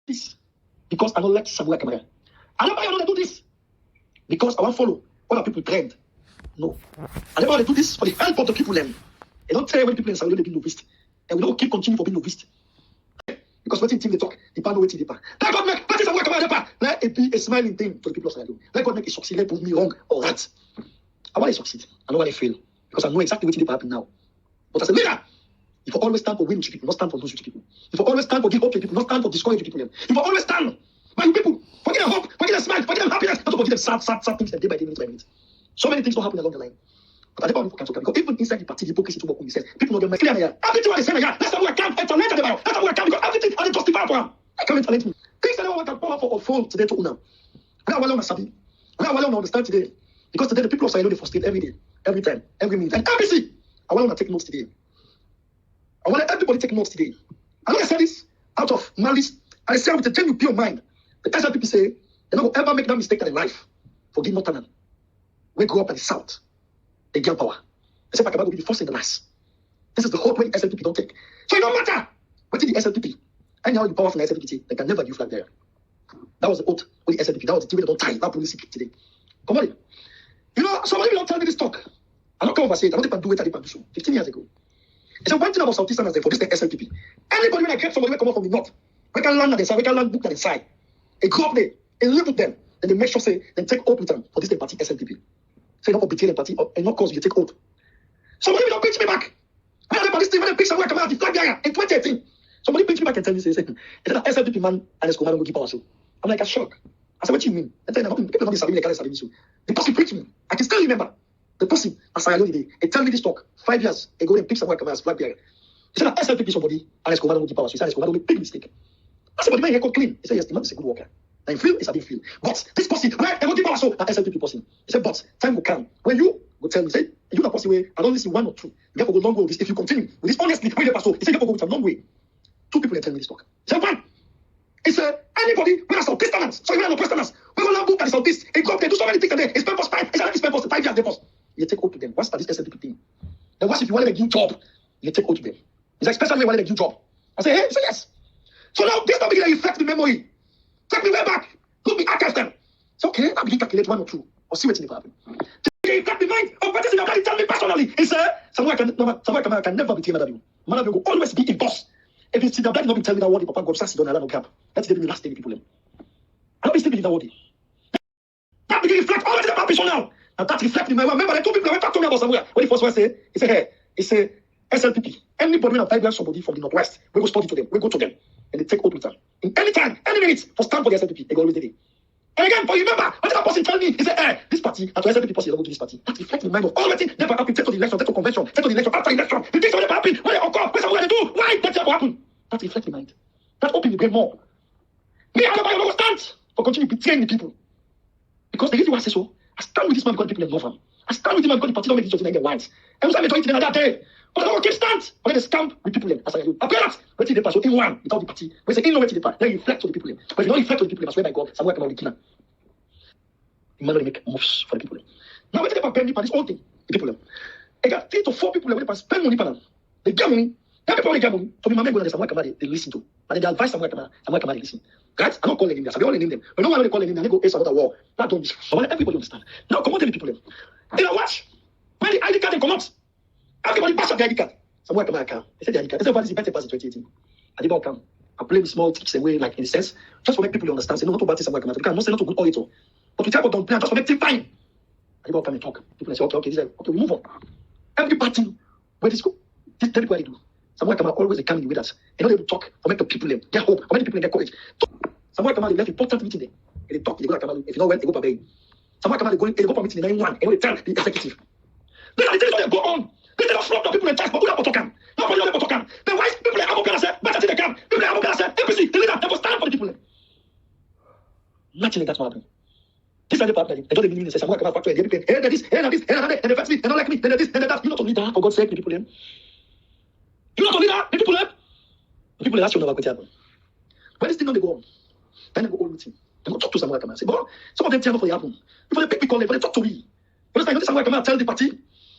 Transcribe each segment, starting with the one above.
this because I don't like Samura Kamara. Adebayor know they do this because I want to follow other people trend. No. Adebayor they do this for the help of the people them. They don't tell when people in Saudi they be novice. And we don't keep continuing for being novice. Because what team they talk, the pan waiting the pan. Let God make what is Samura Kamara the pan. Let it be a smiling thing to the people of Saudi. Let God make it succeed. Let prove me wrong or right. I want to succeed. I don't want to fail. Because I know exactly what will happen now. But as a leader, if you always stand for winning people, not stand for losing people. If you always stand for give hope to people, not stand for discouraging people. If you always stand by people, forget them hope, forget them smile, forget them happiness, not to forget them sad things that day by day, minute by minute. So many things don't happen along the line. But I never people can talk because even inside the party, hypocrisy to work with says people know them clear here. Everything what they say here, that's how I can't enter later about. That's how I can because everything I justify for him. I can't challenge me. Things that I want to power for or fall today to Una. Now I want to sabi. Now I want to understand today. Because today the people of Sahel they frustrate every day, every time, every minute. And ABC, I want to take notes today. I want everybody take notes today. I know I say this out of malice. I say with a genuine pure mind. The SLPP say they don't ever make that mistake in life. Forgive Northern. We grew up in the South. They gain power. They say Pakaba will be the first in the last. This is the whole way the SLPP don't take. So it don't matter what is the SLPP. Anyhow, the power from the SLPP, they can never give flag there. That was the oath with the SLPP. That was the TV they don't tie. That policy today. Come on. You know, somebody don't tell me this talk. I don't come over say it. I don't think I do it. I didn't do so. 15 years ago. It's a one thing about Southeastern for this SLPP. Anybody when I get somebody will come up from the north, we can land at the side, we can land book at the side. They go up there, they live with them, then they make sure say they take oath with them for this party SLPP. Say not for between the party or not cause you take oath. Somebody will not pinch me back. When I this thing, when I pick Samura Kamara the flag bearer in 2018, somebody pinch me back and tell me say, it's an SLPP man and his command will give power so. I'm like a shock. I said, what do you mean? I said, people don't be like so. The person preached me. I can still remember. The person, as I know today, he tell me this talk 5 years ago, they picked Samura Kamara as flag bearer. He said, SLPP somebody, and his command will give power so. He said, his command will make big mistake. I said, but the man here got clean. He said, yes, the man is a good worker. And feel is a big feel. But this person, right, they will give power so, an SLPP person. He said, but time will come when you will tell me, say, you not possible way, I don't listen one or two. You have to go long way with this. If you continue with this honestly, when you pass so, he said, you have to go with a long way. Two people tell me this talk. He said, one. He said, anybody, we are Southeasterners. So we are not Westerners. We will not book at the Southeast. They go up, they do so many things a day. It's purpose 5. It's spent for 5 years, deposit. You take oath to them. What's this SLPP thing? Then what if you want to make you job? You take oath to them. It's like especially when you want to make you job. I say, hey, say yes. So now this not begin to reflect the memory. Take me way back. Look me archive them. So okay, I begin to calculate 1 or 2. Or see what's in the happen. They reflect the mind of what is in your body. Tell me personally. He said, Samura Kamara can never be Mother Mother will always be a boss. If you see the black, not be telling me that word, Papa God says don't allow no gap. That's the last thing people. I don't be sleeping in that word. That begin reflect always about people now. And that reflect in my remember the two people went talk to me about somewhere. When the first one say, he said, hey, he say SLPP. Anybody when I find somebody from the northwest, we go study to them, we go to them, and they take oath with them. In any time, any minute, for stand for the SLPP, they go always do it. And again, for you remember, when that person tell me, he said, hey, this party, and to SLPP person, they don't go to this party. That reflects in the mind of all the things never happen, take to the election, take to convention, take to the election, after election. The things that never happen, when they occur, when someone they do, why that never happen? That reflects in the mind. That open the brain more. Me, Adebayor, will stand for continue betraying the people. Because the reason why I say so, I stand with this man because the people love him. I stand with him because the party don't make decisions in their minds. And we majority that day. But I don't keep stand. But then they scam with people. As I do. I pray that. Wait till they pass. So in one, without the party. We say in no wait till they pass. Then you reflect to the people. But if you don't reflect to the people, I swear by God, Samura Kamara will kill them. The man will make moves for the people. Now wait till they pay this whole thing. The people. They got 3 to 4 people when they spend money for them. They get money. Every people they get money. So my man go to Samura Kamara, they listen to. And they advise Samura Kamara, they listen. Guys, I'm not calling them. I don't name them. But no one they call them. They go ace another war. That don't. So everybody understand. Now come on, tell the people. They don't watch. When the ID card they come out, everybody pass up the ID card. Samura Kamara. They said the ID card. They said what is the better pass in 2018. Adebayor come. I play with small tricks away, like in a sense, just to make people understand. Say no, not to bad Samura Kamara. Because I'm not saying not to good auditor. But we tell don't plan just to make things fine. Adebayor come and talk. People say, okay, this is okay, we move on. Every party where this go, this tell people what they do. Samura Kamara always they come in with us. They know they will talk or make the people them get hope, or make the people them get courage. Samura Kamara they left important meeting there. They talk, they go like Kamara. If you know when they go for Samura Kamara they go for meeting in 9-1, and they tell the executive. These are the things that go on. These are the flop that people in charge, but who are talking? Nobody are talking. The wise people are going to say, better they can. People are going to say, APC, the leader, they will stand for the people. Nothing like that's what happened. This is the part that they don't even say Samura Kamara factory. They this, this, and they vex me, they don't like me, they this, that. You not a leader, for God's sake, the people them. You not a leader, the people them. The people ask you never going to happen. When this thing don't go on, then they go all meeting. They go talk to Samura Kamara. Say, boy, some of them tell me for the happen. Before they pick me call them, they talk to me. But this time, Samura Kamara tell the party.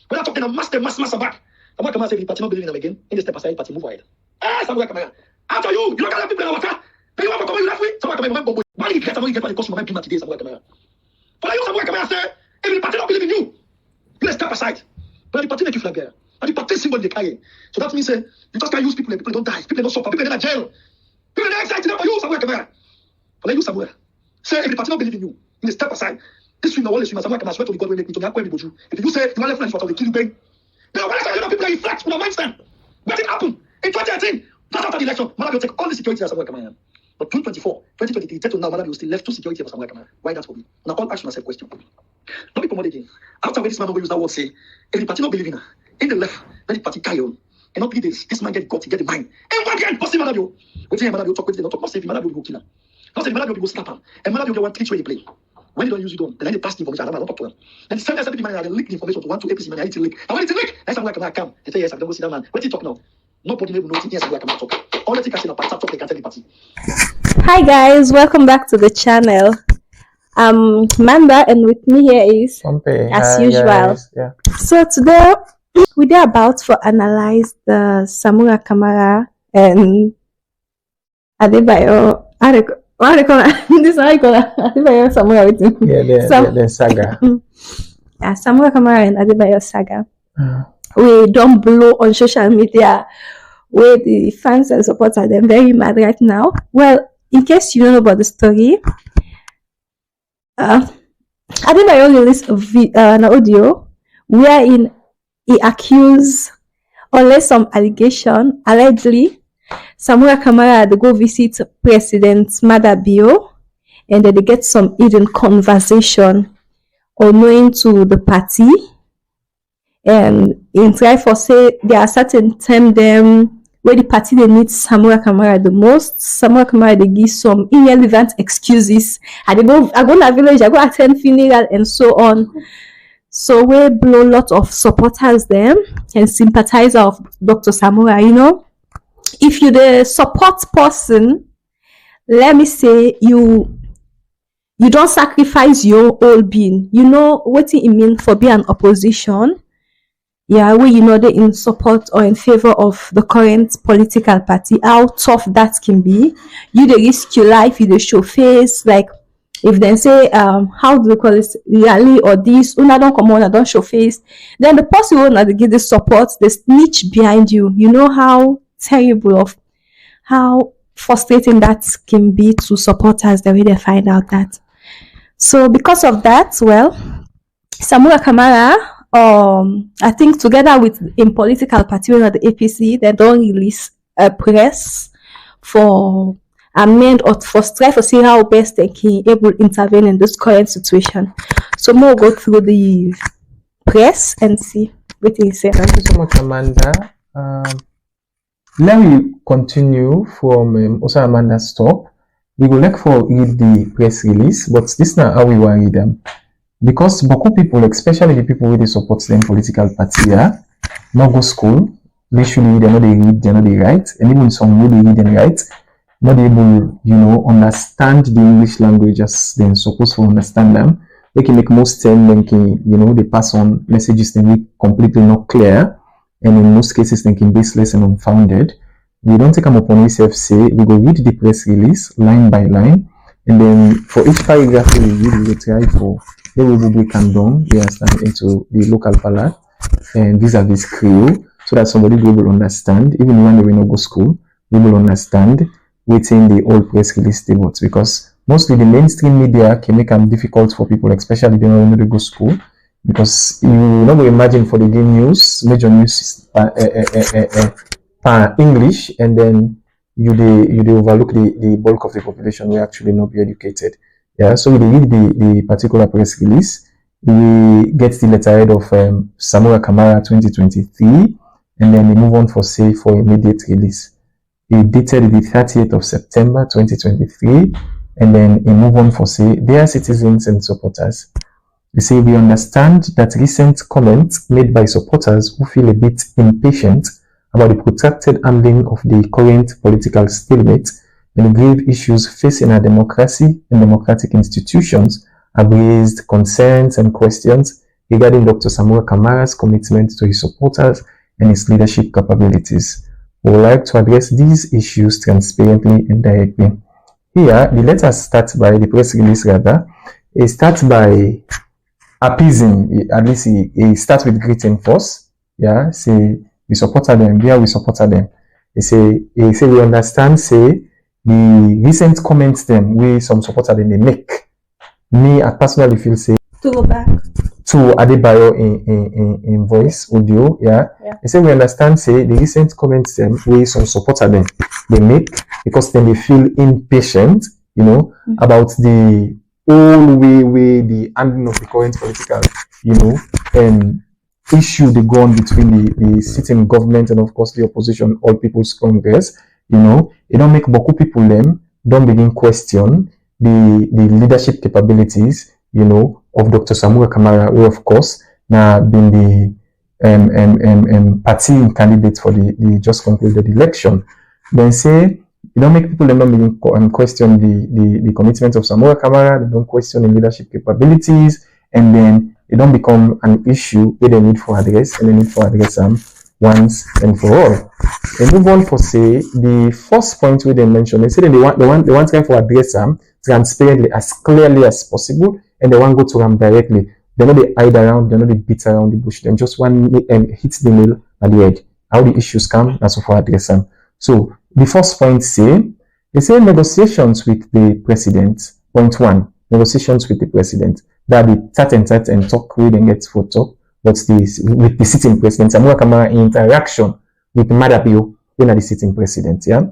When I talk to them, master back. Samura Kamara say the party not believing them again. In the step aside, party move ahead. Ah, Samura Kamara. After you don't get people in the water. Then you have to come with Kamara, why did he get what it cost my man today, Samura Kamara? But you Samura Kamara say, if the party don't believe in you, you step aside. But the party make you flag there. And the party symbol they carry. So that means you just can't use people and people don't die. People don't suffer. People are in jail. People are excited for you, Samura Kamara. But you Samura. Say if the party don't believe in you, you step aside. This swim, the swim, Samura Kamara swear to the God will make me to make me. If you say you are left friends for they kill you, bang. Now when I say you know people are reflect on the mindset. What did happen in 2018? Just after the election, Malawi will take all the security as Samura Kamara. But 2024, 2023, till now, Malawi will still left two security for Samura Kamara. Why that for me? Now I'll ask myself a question. Don't be promoted again. After when this man will use that word, say, if the party not believe in the left, let the party carry on. And not 3 days, this man get got, he get the mind. And what again? What's the Malawi? What's the Malawi talk with? They don't talk. Not say Malawi will go kill him. Not say Malawi will go slap him. And Malawi will want to teach where you play. When they don't use you, don't. Then they pass the information. I don't talk to them. Then the same person man they leak the information to 1 to APC man. I need to leak. And when it's leak, that's Samura Kamara come. They say yes, I don't go see that man. What he talk now? Nobody even knows yes, Samura Kamara talk. All the things I say about talk, they can tell the party. Hi guys, welcome back to the channel. Manda, and with me here is Pompey. as usual. Guys. Yeah. So today we are about to analyze the Samura Kamara and Adebayor. What do they call it? This is how I call it. Adebayor Samura with him. Yeah, the saga. Yeah, Samura Kamara and Adebayor saga. We don't blow on social media where the fans and supporters are them very mad right now. Well, in case you don't know about the story, Adebayor released an audio wherein he accused, or some allegation, allegedly, Samura Kamara had to go visit President Adebayor, and then they get some hidden conversation unknowing to the party. And in try for say there are certain time them where the party they need Samura Kamara the most. Samura Kamara they give some irrelevant excuses. I go to a village, I go attend funeral and so on. So we blow a lot of supporters them and sympathizer of Dr. Samura, you know. If you the support person, let me say you don't sacrifice your whole being. You know what it means for being an opposition. Yeah, where you know they in support or in favor of the current political party, how tough that can be. You they risk your life, you they show face. Like if they say how do they call it, rally or this, una don't come on, I don't show face. Then the person will not give the support, they snitch behind you. You know how terrible of how frustrating that can be to supporters the way they find out that. So because of that, well, Samura Kamara, I think together with in political party or the APC, they don't release a press for amend or for strive to see how best they can able to intervene in this current situation. So we'll go through the press and see what they say. Thank you so much, Amanda. Let me continue from also Amanda's talk. We will like for read the press release, but this is not how we will read them. Because beaucoup people, especially the people who they support them political party, not go school. Literally, they know they read, they know they write, and even some who they read and write, not able, you know, understand the English language as they're supposed to understand them. They can make most sense, they can, you know, they pass on messages that are completely not clear, and in most cases they can be baseless and unfounded. We don't take them upon ourselves, say, we go read the press release line by line, and then for each paragraph we read, we will try for they will break them down, they understand into the local palate and vis-a-vis Creole, so that somebody will understand, even when they will not go school, they will understand within the old press release tables, because mostly the mainstream media can make them difficult for people, especially they don't know they go school, because you not imagine for the game news, major news English, and then you overlook the bulk of the population will actually not be educated. Yeah, so we read the particular press release. We get the letterhead of Samura Kamara 2023, and then we move on for immediate release. We dated the 30th of September 2023, and then we move on for dear citizens and supporters. We say we understand that recent comments made by supporters who feel a bit impatient about the protracted handling of the current political stalemate and grave issues facing our democracy and democratic institutions have raised concerns and questions regarding Dr. Samura Kamara's commitment to his supporters and his leadership capabilities. We would like to address these issues transparently and directly. here the letter starts by the press release rather. It starts by appeasing, at least he starts with greeting first. Yeah, say we supported them, yeah, we supported them. He say we understand, say the recent comments them we some supported them they make. Me, I personally feel say To go back. to Adebayor in voice audio, yeah. They say we understand, say the recent comments them we some supported them they make because then they feel impatient, you know, about the whole way the handling of the current political, you know, issue they go on between the sitting government and of course the opposition, All People's Congress, you know, it don't make Boku people them don't begin question the leadership capabilities, you know, of Dr. Samura Kamara, who of course now been the party candidate for the just concluded election. Then say you don't make people them don't begin question the commitment of Samura Kamara, they don't question the leadership capabilities, and then it don't become an issue where they need for address and they need for address once and for all. They move on for say the first point where they mention, they say they want to for address transparently as clearly as possible, and they want to go to them directly. They know they hide around, they know they beat around the bush. Them just one hit the nail at the head. How the issues come, that's for address them. So the first point they say negotiations with the president. Point one, negotiations with the president. That the tat and talk we then get for talk. What's this with the sitting president? Samura Kamara interaction with Adebayor when the sitting president. Yeah.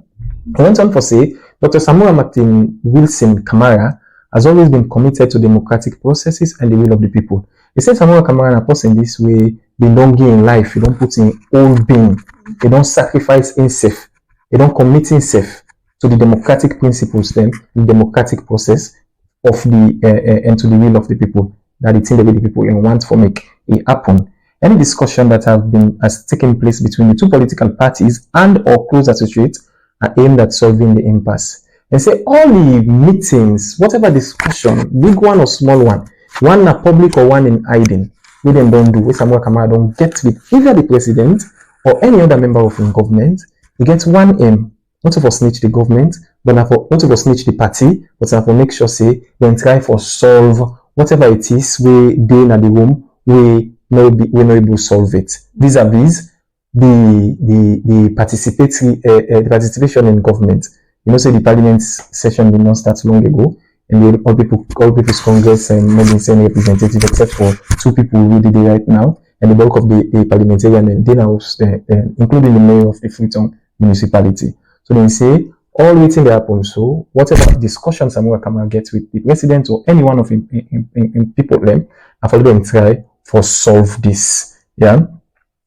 I went on for say Dr. Samura Martin Wilson Kamara has always been committed to democratic processes and the will of the people. He said Samura Kamara a person this way belonging in life. He don't put in all being. He don't sacrifice himself. He don't commit himself to the democratic principles, then the democratic process of the and to the will of the people. That the thing that the people want for make it happen. Any discussion that has taken place between the two political parties and or close associates are aimed at solving the impasse. And say all the meetings, whatever discussion, big one or small one na public or one in hiding, we then don't do, we Samura Kamara don't get with either the president or any other member of the government. We get one aim, not to snitch the government, but not to snitch the party, but to make sure say then try for solve whatever it is we doing at the room, we not able to solve it. Vis-a-vis the participation in government. You know, say the parliament session did not start long ago, and the all people's congress and not been sending representatives except for two people who did it right now, and the bulk of the parliamentarian and then including the mayor of the Freetown municipality. So they say all waiting they happen. So whatever discussion Samura Kamara gets with the president or any one of in people them, I follow them try for solve this. Yeah.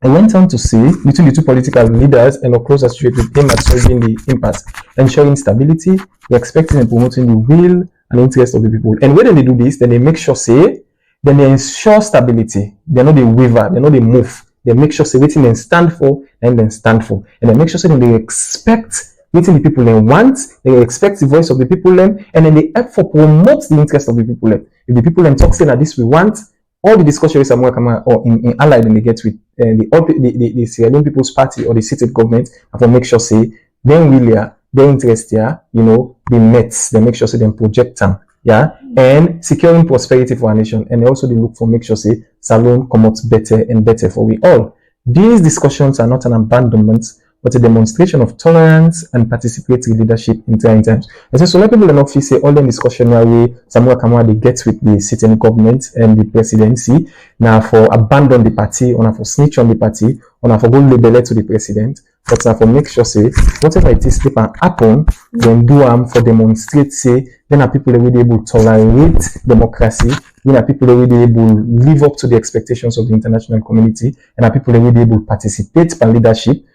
I went on to say between the two political leaders and a close associated aim at solving the impasse, ensuring stability, respecting and promoting the will and interest of the people. And when they do this, then they make sure say, then they ensure stability. They know they waver, they know they move. They make sure say waiting and stand for and then stand for. And they make sure say they respect waiting the people they want, they respect the voice of the people them, and then they help for promote the interest of the people them. If the people them talk saying that this we want, all the discussion with Samura Kamara or in allied and they get with the Sierra Leone People's Party or the seated government, and for make sure say then really their interest here, you know, be met. They make sure say them project them, yeah, and securing prosperity for our nation, and also they look for make sure say Salone come out better and better for we all. These discussions are not an abandonment, but a demonstration of tolerance and participatory leadership in trying times. And so let people enough say all the discussion where Samura Kamara they get with the sitting government and the presidency now for abandon the party, or for snitch on the party, or for go label it to the president, but now for make sure say whatever it is slip and happen, then do for demonstrate say then are people that will be able to tolerate democracy, then are people that will be able to live up to the expectations of the international community, and are people that will be able to participate in leadership.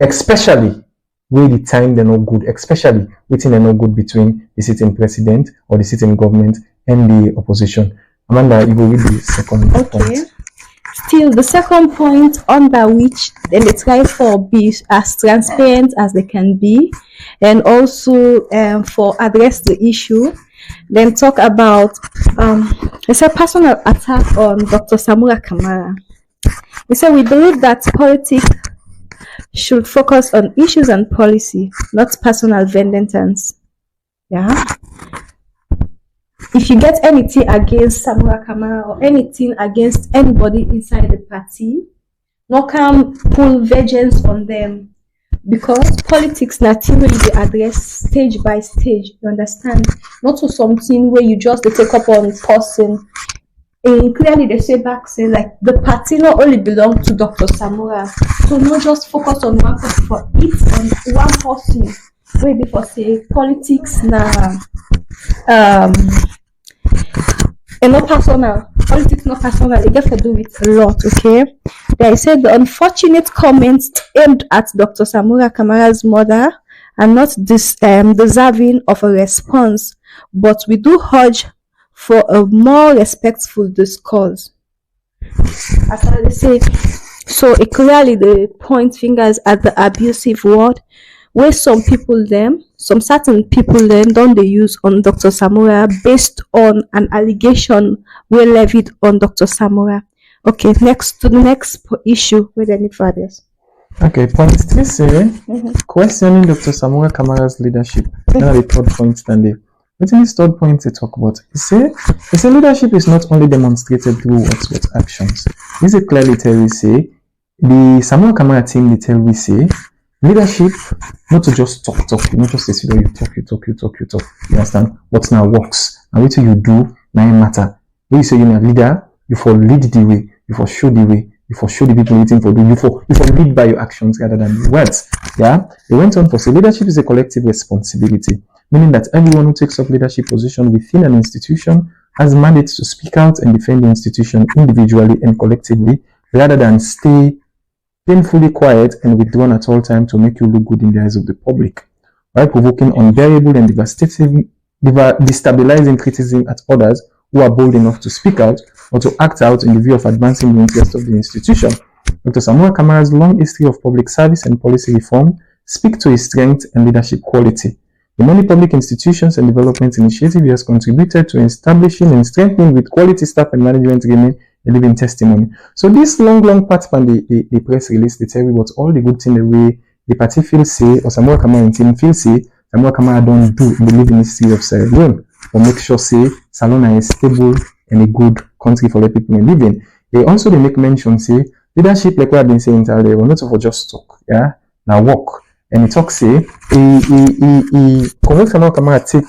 Especially where the time they're not good, especially waiting they're not good between the sitting president or the sitting government and the opposition. Amanda, you will read the second point. Still, the second point under which then they try for be as transparent as they can be, and also for address the issue. Then talk about it's a personal attack on Dr. Samura Kamara. They say we believe that politics should focus on issues and policy, not personal vengeance. Yeah. If you get anything against Samura Kamara or anything against anybody inside the party, no can pull vengeance on them, because politics na thing wey you dey address stage by stage, you understand, not to something where you just dey take up on person. And clearly they say back say like the party not only belong to Dr. Samura, so not just focus on one person for it on one person wey before say politics na and not personal. Politics not personal, it get to do with a lot, okay? They said the unfortunate comments aimed at Dr. Samura Kamara's mother are not deserving of a response, but we do urge for a more respectful discourse. As I say, so it clearly they point fingers at the abusive word where some certain people don't they use on Dr. Samura based on an allegation were levied on Dr. Samura. Okay, next to the next issue with any fathers. Okay, point 3 say questioning Dr. Samura Kamara's leadership. Now the third point stand within this third point they talk about. He say leadership is not only demonstrated through words but actions. This is clearly tell we say the Samura Kamara team they tell we say leadership not to just talk, you not just say you talk. You understand? What now works and what you do now matter. When you say you're a leader, you for lead the way, you for show the way, you for show the people waiting for do, you for lead by your actions rather than your words. Yeah. They went on for say leadership is a collective responsibility, meaning that everyone who takes up leadership position within an institution has mandate to speak out and defend the institution individually and collectively rather than stay painfully quiet and withdrawn at all times to make you look good in the eyes of the public, while provoking unbearable and destabilizing criticism at others who are bold enough to speak out or to act out in the view of advancing the interest of the institution. Dr. Samura Kamara's long history of public service and policy reform speak to his strength and leadership quality. The many public institutions and development initiatives he has contributed to establishing and strengthening with quality staff and management remain a living testimony. So this long part from the press release, they tell you what all the good things the way the party feel say or Samura Kamara team feel say Samura Kamara don't do in the living history of Sierra Leone, or make sure say Salona is stable and a good country for the people in living. They also make mention say leadership like what I've been saying earlier, well, not for just talk, yeah, now work. And he talk say he correct Samura Kamara take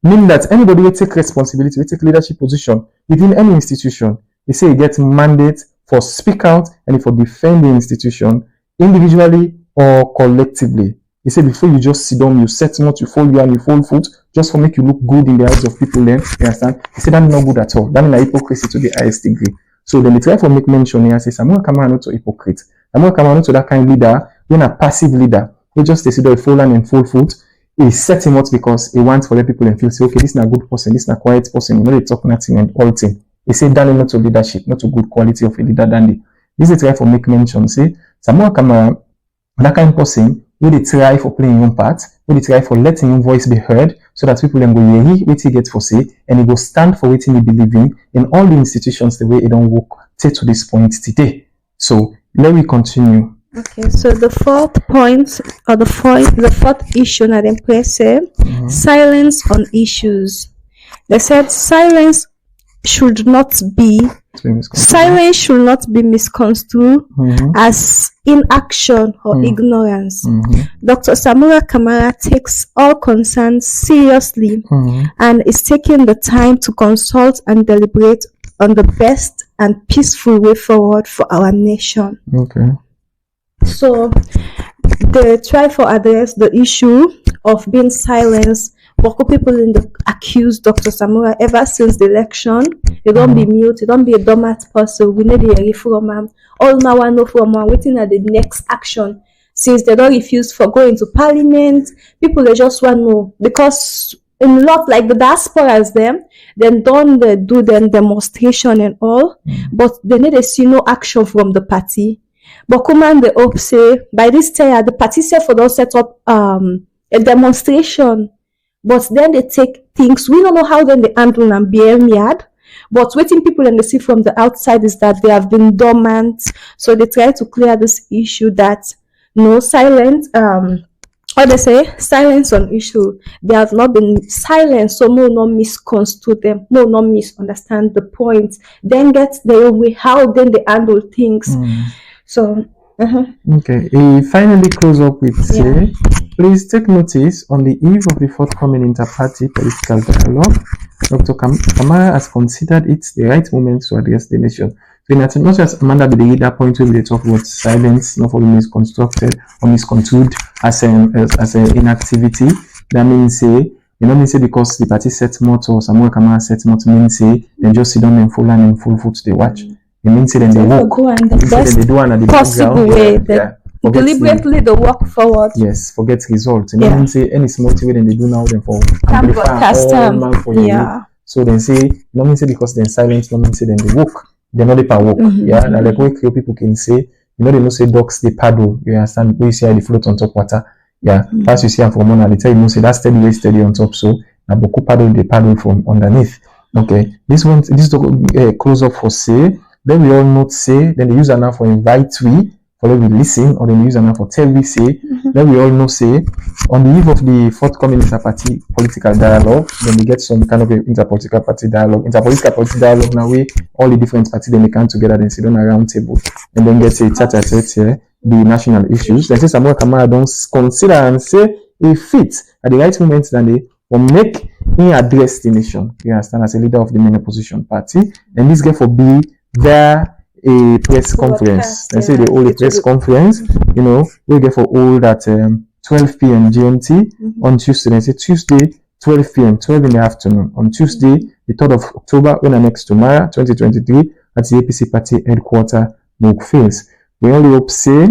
mean that anybody will take responsibility, will take leadership position within any institution. They say he gets mandate for speak out and for defend the institution individually or collectively. He said before you just sit down, you set not, you fold you and you fold foot just for make you look good in the eyes of people then, you understand? He said that's not good at all. That means hypocrisy to the highest degree. So then they try to make mention here, say Samura Kamara not to hypocrite. Samura Kamara not to that kind of leader, when a passive leader, he just sit down, fold hand and fold foot. He set him out because he wants for the people and feel say, okay, this is not a good person, this is not a quiet person, you know, they talk nothing and all thing. He said that not to leadership, not to good quality of a leader than the. This is try for make mention, say Samura Kamara, that kind of person, who they try for playing your part, who they try for letting your voice be heard, so that people can go hear what he gets for say, and he go stand for what he believe in all the institutions the way it don't work till to this point today. So let me continue. Okay, so the fourth point or the fourth issue that they press silence on issues. They said silence should not be misconstrued as inaction or ignorance. Dr. Samura Kamara takes all concerns seriously and is taking the time to consult and deliberate on the best and peaceful way forward for our nation. Okay. So they try to address the issue of being silenced. Boko people in the accused Dr. Samura ever since the election. They don't be mute, they don't be a doormat person. We need to hear from them. All now I know from them waiting at the next action. Since they don't refuse for going to parliament, people they just want to know because in a lot like the diasporas them, then don't they do them demonstration and all, but they need to see no action from the party. But command the hope say by this time the party say for those set up a demonstration. But then they take things, we don't know how then they handle and BM yard. But waiting people and they see from the outside is that they have been dormant. So they try to clear this issue that no silent what they say, silence on issue. They have not been silent, so no not misconstrue them, no not misunderstand the point. Then get their own way how then they handle things. So Okay, he finally close up with Yeah. say, please take notice on the eve of the forthcoming inter-party political dialogue, Dr. Kamara has considered it the right moment to address the nation. So in not just Amanda be the leader point when they talk about silence, not for misconstrued or misconstrued as an inactivity. That means say, you know, mean say because the party set motto or Samura Kamara set motto means say they just sit down and full and in full foot they watch. It means say then they walk. go and the It means say best then they do one at the possible background. way Yeah, that yeah. Forget deliberately they walk forward. yes, forget results. You know, Yeah. mean say any small thing when they do now, then for Can amplify broadcast all them. man for you. Yeah. So then say, no mean say because then silence, no mean say then they walk. They're not they can walk. Yeah, and like what people can say, you know, they don't say dogs they paddle. You understand? Where you see how they float on top water. Yeah, as you see them from one, they tell you, say that's steady, way steady on top. So now boku paddle, they paddle from underneath. Okay, this one, this close up for say. Then we all note say, then they use an now for invite we. For let we listen, or then they use an for tell we say, then we all know say, on the eve of the forthcoming inter-party political dialogue, then they get some kind of a interpolitical party dialogue. Interpolitical party dialogue now where all the different parties then they come together, then sit on a round table, and then get a chat here, the national issues. Then say Samura Kamara don't consider and say it fits at the right moment that they will make him address the nation. You understand, as a leader of the main opposition party, and this get for be there a press conference. They say they hold a press conference, you know, we get for hold at 12 p.m. GMT on Tuesday. They say Tuesday, 12 p.m., 12 in the afternoon. On Tuesday, the 3rd of October, when I'm next tomorrow, 2023, at the APC party headquarters, Mookfields. We only hope say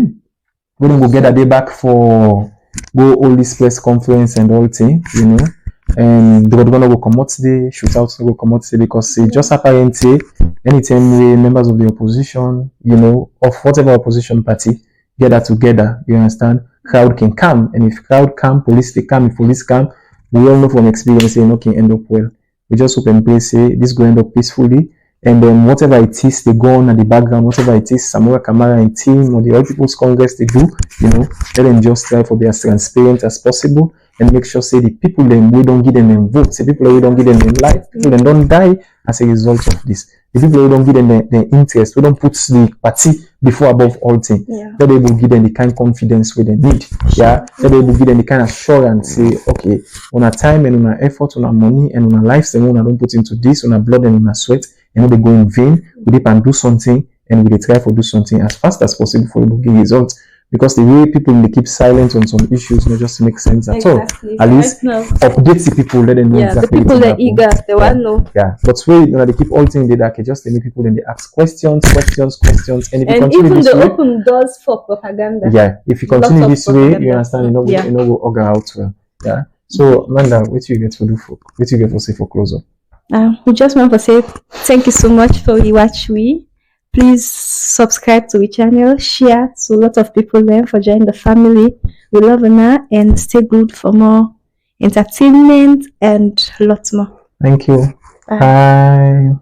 we don't go get a day back for go all this press conference and all thing, you know. And they're gonna go come out today, shootouts go come out today because it just apparently anytime the members of the opposition, you know, of whatever opposition party gather together, you understand, crowd can come. And if crowd come, police they come, if police come, we all know from experience say no can end up well. We just hope and pray say this go end up peacefully. And then whatever it is they go on at the background, whatever it is Samura Kamara and team or the All People's Congress they do, you know, let them just try for be as transparent as possible and make sure say the people then we don't give them votes, the people we don't give them life, people then don't die as a result of this. The people who don't give them their interest, we don't put the party before above all things. Yeah. That they will give them the kind of confidence we they need. Yeah. That they will give them the kind of assurance, say, okay, on our time and on our effort, on our money and on our lives, and when I don't put into this, on our blood and on our sweat, and they go in vain, we dip and do something, and we try to do something as fast as possible for the give results. Because the way people they keep silent on some issues not just make sense at all. At least update the people, let them know exactly. The people they're eager, they want to know. Yeah, but wait, you know, they keep all things they that just they make people then they ask questions, and if you continue even this the way, open doors for propaganda. Yeah, if you continue this way, you understand, you know, you know, will augur out well. Yeah. So Amanda, what you get to do for what you get for say for close up? We just want to say thank you so much for watching we. Please subscribe to the channel, share to a lot of people there for joining the family. We love you and stay good for more entertainment and lots more. Thank you. Bye.